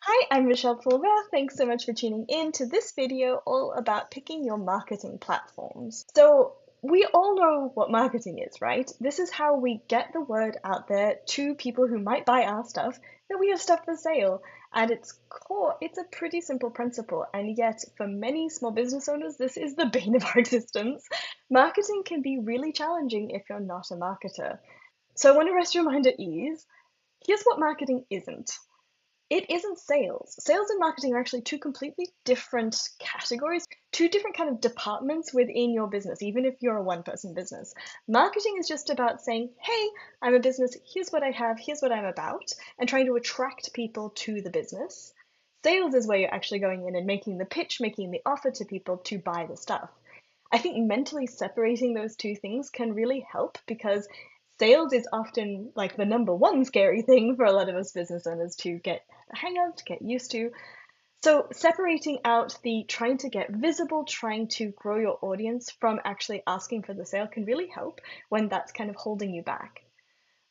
Hi, I'm Michelle Fulver. Thanks so much for tuning in to this video all about picking your marketing platforms. So we all know what marketing is, right? This is how we get the word out there to people who might buy our stuff that we have stuff for sale. At its core, it's a pretty simple principle, and yet for many small business owners, this is the bane of our existence. Marketing can be really challenging if you're not a marketer. So I want to rest your mind at ease. Here's what marketing isn't. It isn't sales. Sales and marketing are actually two completely different categories, two different kind of departments within your business, even if you're a one-person business. Marketing is just about saying, hey, I'm a business, here's what I have, here's what I'm about, and trying to attract people to the business. Sales is where you're actually going in and making the pitch, making the offer to people to buy the stuff. I think mentally separating those two things can really help because sales is often like the number one scary thing for a lot of us business owners to get the hang of, to get used to. So separating out the trying to get visible, trying to grow your audience from actually asking for the sale can really help when that's kind of holding you back.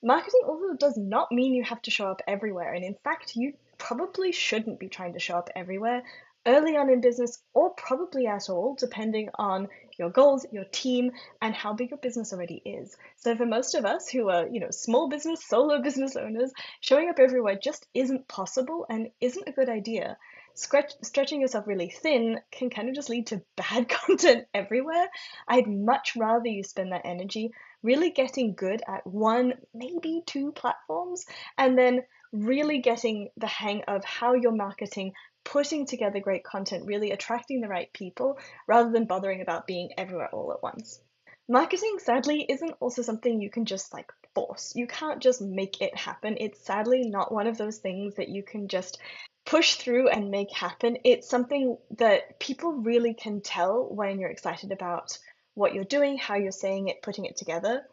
Marketing also does not mean you have to show up everywhere, and in fact, you probably shouldn't be trying to show up everywhere early on in business, or probably at all, depending on your goals, your team, and how big your business already is. So for most of us who are, small business, solo business owners, showing up everywhere just isn't possible and isn't a good idea. Stretching yourself really thin can kind of just lead to bad content everywhere. I'd much rather you spend that energy really getting good at one, maybe two platforms, and then really getting the hang of how you're marketing, putting together great content, really attracting the right people, rather than bothering about being everywhere all at once. Marketing, sadly, isn't also something you can just like force. You can't just make it happen. It's sadly not one of those things that you can just push through and make happen. It's something that people really can tell when you're excited about what you're doing, how you're saying it, putting it together.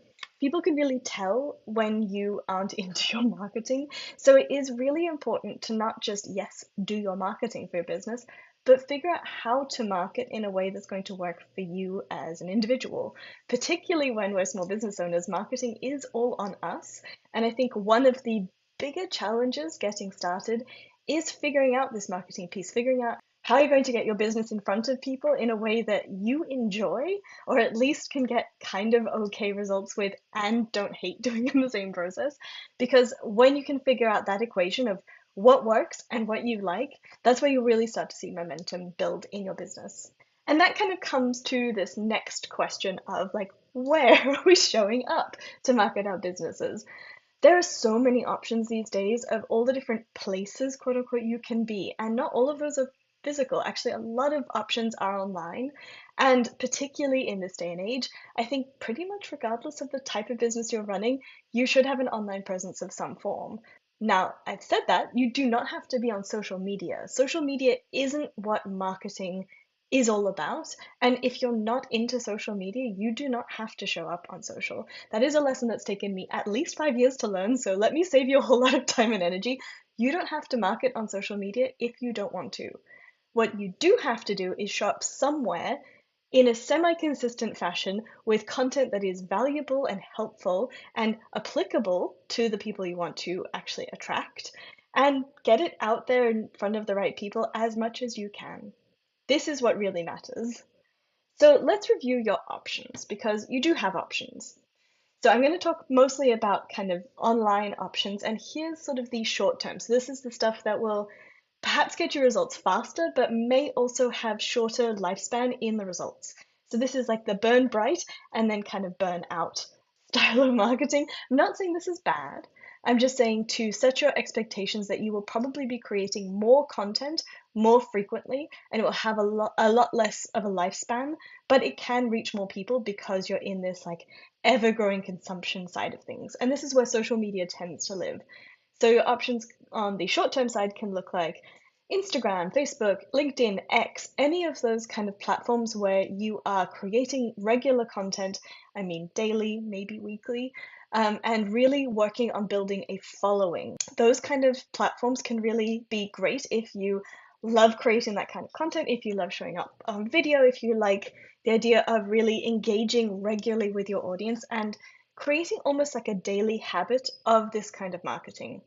People can really tell when you aren't into your marketing. So it is really important to not just, yes, do your marketing for your business, but figure out how to market in a way that's going to work for you as an individual. Particularly when we're small business owners, marketing is all on us. And I think one of the bigger challenges getting started is figuring out this marketing piece, figuring out how you're going to get your business in front of people in a way that you enjoy, or at least can get kind of okay results with and don't hate doing in the same process. Because when you can figure out that equation of what works and what you like, that's where you really start to see momentum build in your business. And that kind of comes to this next question of like, where are we showing up to market our businesses? There are so many options these days of all the different places, quote unquote, you can be, and not all of those are physical. Actually, a lot of options are online, and particularly in this day and age, I think pretty much regardless of the type of business you're running, you should have an online presence of some form. Now, I've said that, you do not have to be on social media. Social media isn't what marketing is all about. And if you're not into social media, you do not have to show up on social. That is a lesson that's taken me at least 5 years to learn, so let me save you a whole lot of time and energy. You don't have to market on social media if you don't want to. What you do have to do is show up somewhere in a semi-consistent fashion with content that is valuable and helpful and applicable to the people you want to actually attract, and get it out there in front of the right people as much as you can. This is what really matters. So let's review your options because you do have options. So I'm going to talk mostly about kind of online options, and here's sort of the short term. So this is the stuff that will perhaps get you results faster, but may also have shorter lifespan in the results. So this is like the burn bright and then kind of burn out style of marketing. I'm not saying this is bad. I'm just saying to set your expectations that you will probably be creating more content more frequently, and it will have a lot less of a lifespan, but it can reach more people because you're in this like ever-growing consumption side of things. And this is where social media tends to live. So your options on the short-term side can look like Instagram, Facebook, LinkedIn, X, any of those kind of platforms where you are creating regular content, I mean daily, maybe weekly, and really working on building a following. Those kind of platforms can really be great if you love creating that kind of content, if you love showing up on video, if you like the idea of really engaging regularly with your audience and creating almost like a daily habit of this kind of marketing.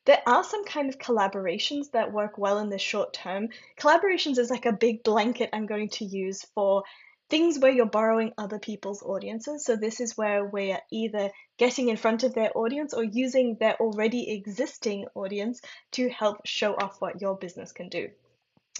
There are some kind of collaborations that work well in the short term. Collaborations is like a big blanket I'm going to use for things where you're borrowing other people's audiences. So this is where we're either getting in front of their audience or using their already existing audience to help show off what your business can do.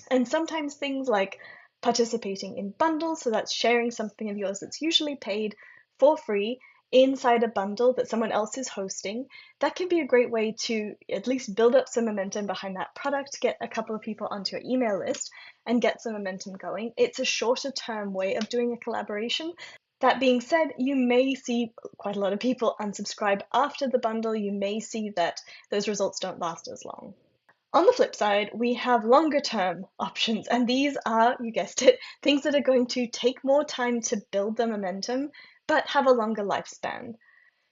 And sometimes things like participating in bundles, so that's sharing something of yours that's usually paid for free inside a bundle that someone else is hosting, that can be a great way to at least build up some momentum behind that product, get a couple of people onto your email list, and get some momentum going. It's a shorter term way of doing a collaboration. That being said, you may see quite a lot of people unsubscribe after the bundle. You may see that those results don't last as long. On the flip side, we have longer term options, and these are, you guessed it, things that are going to take more time to build the momentum, but have a longer lifespan.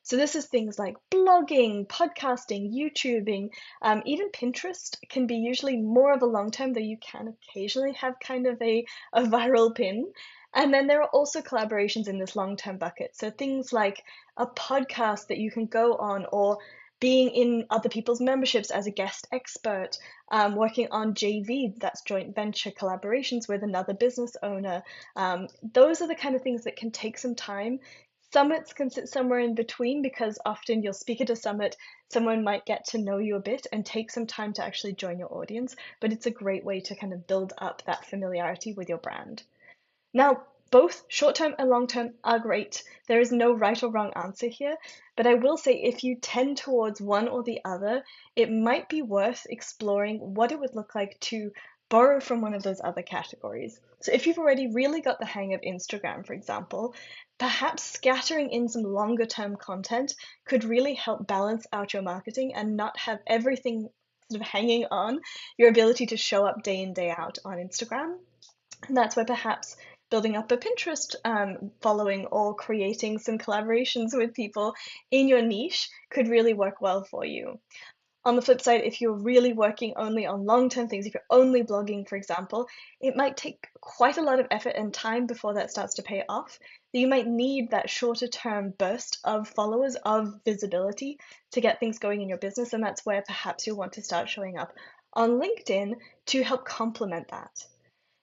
So this is things like blogging, podcasting, YouTubing, even Pinterest can be usually more of a long term, though you can occasionally have kind of a viral pin. And then there are also collaborations in this long term bucket. So things like a podcast that you can go on, or being in other people's memberships as a guest expert, working on JV, that's joint venture collaborations with another business owner. Those are the kind of things that can take some time. Summits can sit somewhere in between because often you'll speak at a summit, someone might get to know you a bit and take some time to actually join your audience, but it's a great way to kind of build up that familiarity with your brand. Now, both short-term and long-term are great. There is no right or wrong answer here, but I will say if you tend towards one or the other, it might be worth exploring what it would look like to borrow from one of those other categories. So if you've already really got the hang of Instagram, for example, perhaps scattering in some longer term content could really help balance out your marketing and not have everything sort of hanging on your ability to show up day in, day out on Instagram. And that's where perhaps building up a Pinterest following or creating some collaborations with people in your niche could really work well for you. On the flip side, if you're really working only on long-term things, if you're only blogging, for example, it might take quite a lot of effort and time before that starts to pay off. You might need that shorter term burst of followers, of visibility to get things going in your business, and that's where perhaps you'll want to start showing up on LinkedIn to help complement that.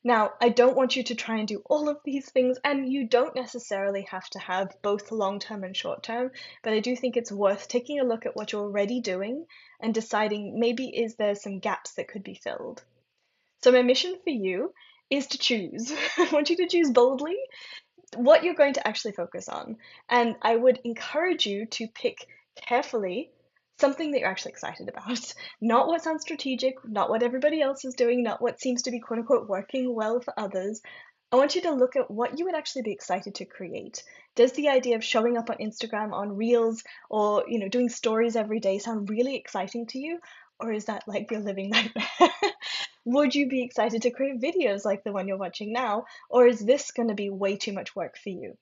Now, I don't want you to try and do all of these things, and you don't necessarily have to have both long-term and short-term, but I do think it's worth taking a look at what you're already doing and deciding maybe is there some gaps that could be filled. So my mission for you is to choose. I want you to choose boldly what you're going to actually focus on, and I would encourage you to pick carefully something that you're actually excited about. Not what sounds strategic, not what everybody else is doing, not what seems to be quote unquote working well for others. I want you to look at what you would actually be excited to create. Does the idea of showing up on Instagram on Reels or doing stories every day sound really exciting to you? Or is that like your living nightmare? Would you be excited to create videos like the one you're watching now? Or is this going to be way too much work for you?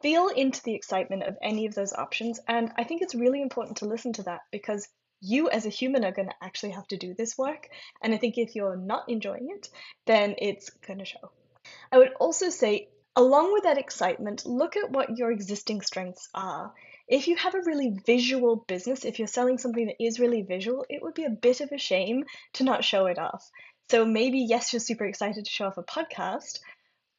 Feel into the excitement of any of those options, and I think it's really important to listen to that because you as a human are going to actually have to do this work, and I think if you're not enjoying it, then it's going to show. I would also say, along with that excitement, look at what your existing strengths are. If you have a really visual business, if you're selling something that is really visual, it would be a bit of a shame to not show it off. So maybe, yes, you're super excited to show off a podcast,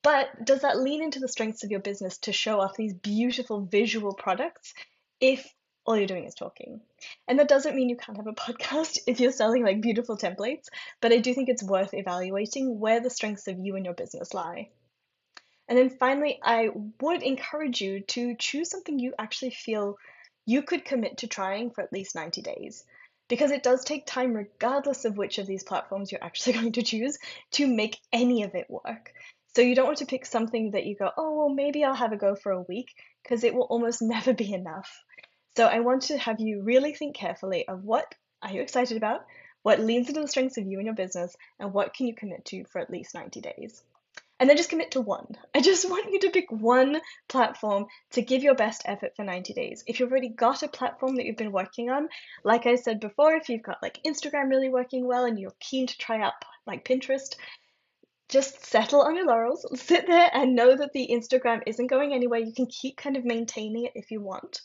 but does that lean into the strengths of your business to show off these beautiful visual products if all you're doing is talking? And that doesn't mean you can't have a podcast if you're selling like beautiful templates, but I do think it's worth evaluating where the strengths of you and your business lie. And then finally, I would encourage you to choose something you actually feel you could commit to trying for at least 90 days. Because it does take time, regardless of which of these platforms you're actually going to choose, to make any of it work. So you don't want to pick something that you go, oh, well, maybe I'll have a go for a week, because it will almost never be enough. So I want to have you really think carefully of what are you excited about, what leans into the strengths of you and your business, and what can you commit to for at least 90 days. And then just commit to one. I just want you to pick one platform to give your best effort for 90 days. If you've already got a platform that you've been working on, like I said before, if you've got like Instagram really working well and you're keen to try out like Pinterest, just settle on your laurels, sit there and know that the Instagram isn't going anywhere. You can keep kind of maintaining it if you want.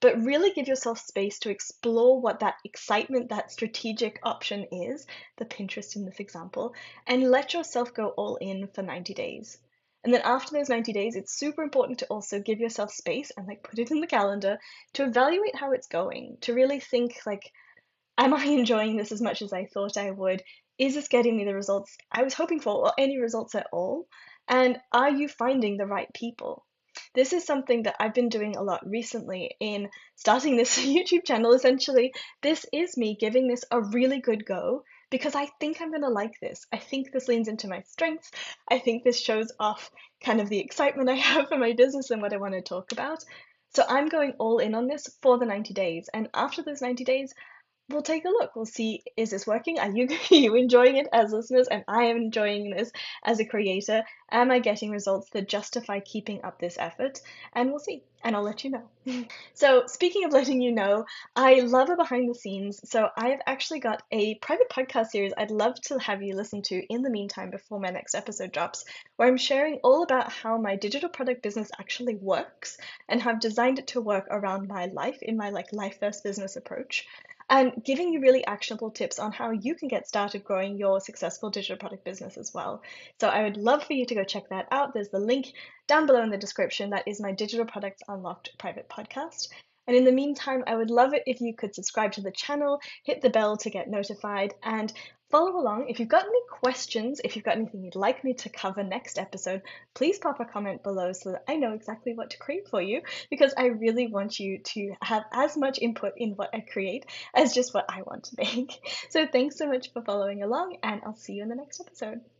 but really give yourself space to explore what that excitement, that strategic option is, the Pinterest in this example, and let yourself go all in for 90 days. And then after those 90 days, it's super important to also give yourself space and like put it in the calendar to evaluate how it's going, to really think like, am I enjoying this as much as I thought I would? Is this getting me the results I was hoping for, or any results at all? And are you finding the right people? This is something that I've been doing a lot recently in starting this YouTube channel. Essentially, this is me giving this a really good go because I think I'm going to like this. I think this leans into my strengths. I think this shows off kind of the excitement I have for my business and what I want to talk about. So I'm going all in on this for the 90 days. And after those 90 days, we'll take a look. We'll see, is this working? Are you, you enjoying it as listeners? And I am enjoying this as a creator. Am I getting results that justify keeping up this effort? And we'll see. And I'll let you know. So speaking of letting you know, I love a behind the scenes. So I've actually got a private podcast series I'd love to have you listen to in the meantime before my next episode drops, where I'm sharing all about how my digital product business actually works and how I've designed it to work around my life in my like life first business approach, and giving you really actionable tips on how you can get started growing your successful digital product business as well. So I would love for you to go check that out. There's the link down below in the description. That is my Digital Products Unlocked private podcast. And in the meantime, I would love it if you could subscribe to the channel, hit the bell to get notified, and follow along. If you've got any questions, if you've got anything you'd like me to cover next episode, please pop a comment below so that I know exactly what to create for you, because I really want you to have as much input in what I create as just what I want to make. So thanks so much for following along, and I'll see you in the next episode.